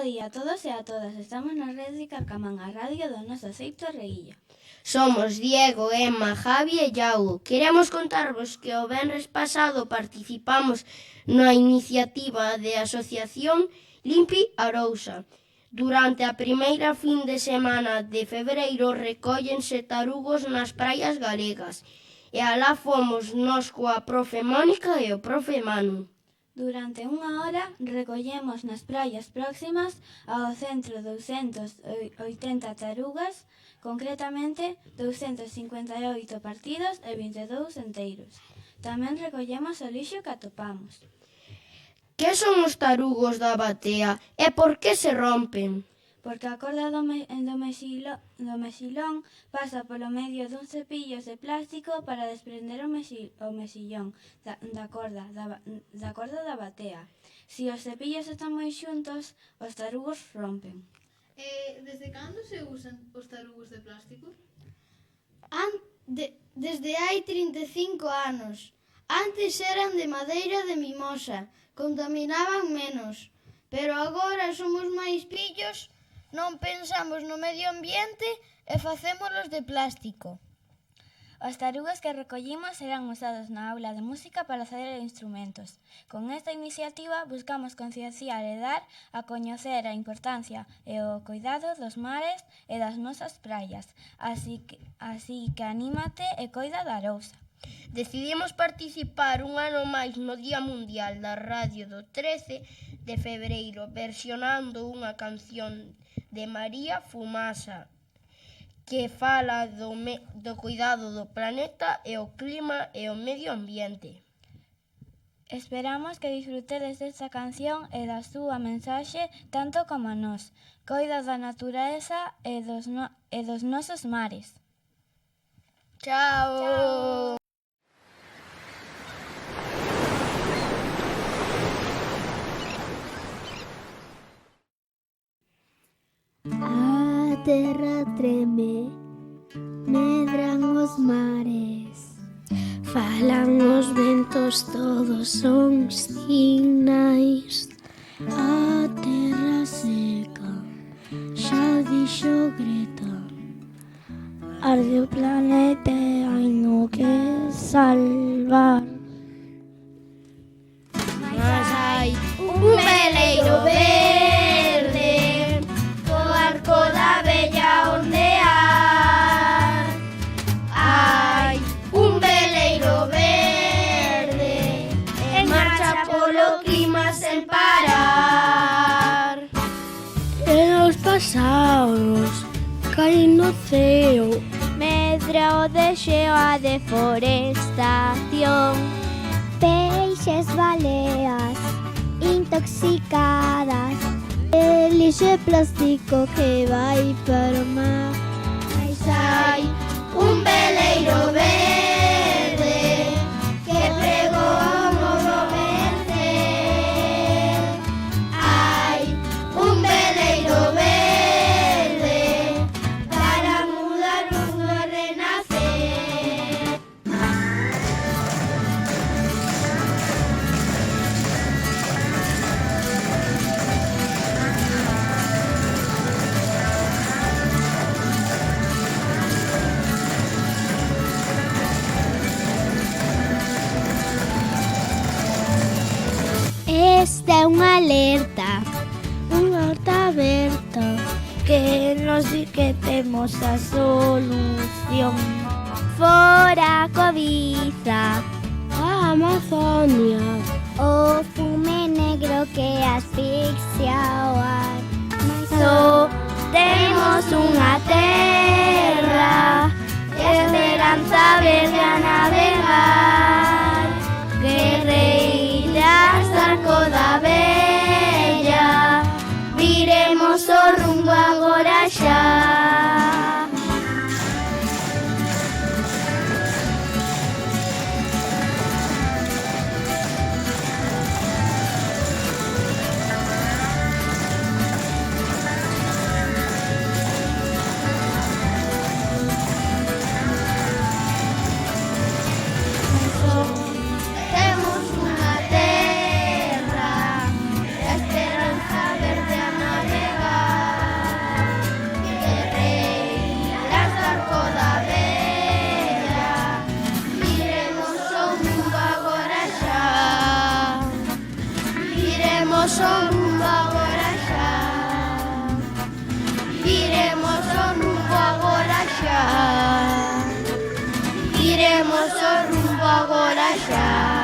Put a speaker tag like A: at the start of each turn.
A: día a todos e a todas. Estamos na Rede de Carcamán, a radio do noso xeito Reguilla.
B: Somos Diego, Emma, Javi e Iago. Queremos contarvos que o venres pasado participamos na iniciativa de asociación Limpi Arousa. Durante a primeira fin de semana de febreiro recóllense tarugos nas praias galegas e alá fomos nós coa profe Mónica e o profe Manu.
A: Durante unha hora recollemos nas praias próximas ao centro 280 tarugas, concretamente 258 partidos e 22 enteiros. Tamén recollemos o lixo que atopamos.
B: Que son os tarugos da batea e por que se rompen?
A: Porque a corda do mexilón pasa polo medio dun cepillos de plástico para desprender o mexillón da corda da batea. Se os cepillos están moi xuntos, os tarugos rompen.
C: Desde cando se usan os tarugos de plástico?
D: Desde hai 35 anos. Antes eran de madeira de mimosa, contaminaban menos. Pero agora somos máis pillos, non pensamos no medio ambiente e facémolos de plástico.
A: Os tarugos que recollimos serán usados na aula de música para facer instrumentos. Con esta iniciativa buscamos concienciar e dar a coñecer a importancia e o cuidado dos mares e das nosas praias. Así que anímate e coida da Arousa.
B: Decidimos participar un ano máis no Día Mundial da Radio do 13 de febreiro versionando unha canción de María Fumasa que fala do cuidado do planeta e o clima e o medio ambiente.
A: Esperamos que disfrutedes desta canción e da súa mensaxe tanto como a nós. Coida da natureza e dos nosos mares.
B: Chao!
E: A terra treme, medran os mares, falan os ventos, todos son sinais. A terra seca, xa dixo Greta, arde o planeta e hai no que salvar.
B: Mas hai un veleiro verde co arco da bella ondear. Hai un veleiro verde en marcha polo clima sen parar.
E: E os pasados caen no ceo,
F: medra o deseo a deforestación. Peixes, baleas intoxicadas, el lixo e plástico que vai para o mar.
B: Mas hai un veleiro verde que pregou o modo verde. Hai un veleiro verde para mudar o mundo e renacer.
F: Esta é unha alerta
E: aberta, que nos di que temos a solución.
F: fora a cobiza,
E: A Amazonia,
F: o fume negro que asfixia o ar. Só temos unha terra, esperanza verde a navegar. Guerreiras do arco da bella, viremos o rumbo agora xa. Viremos o rumbo agora xa. Viremos o rumbo agora xa. Viremos o rumbo agora xa.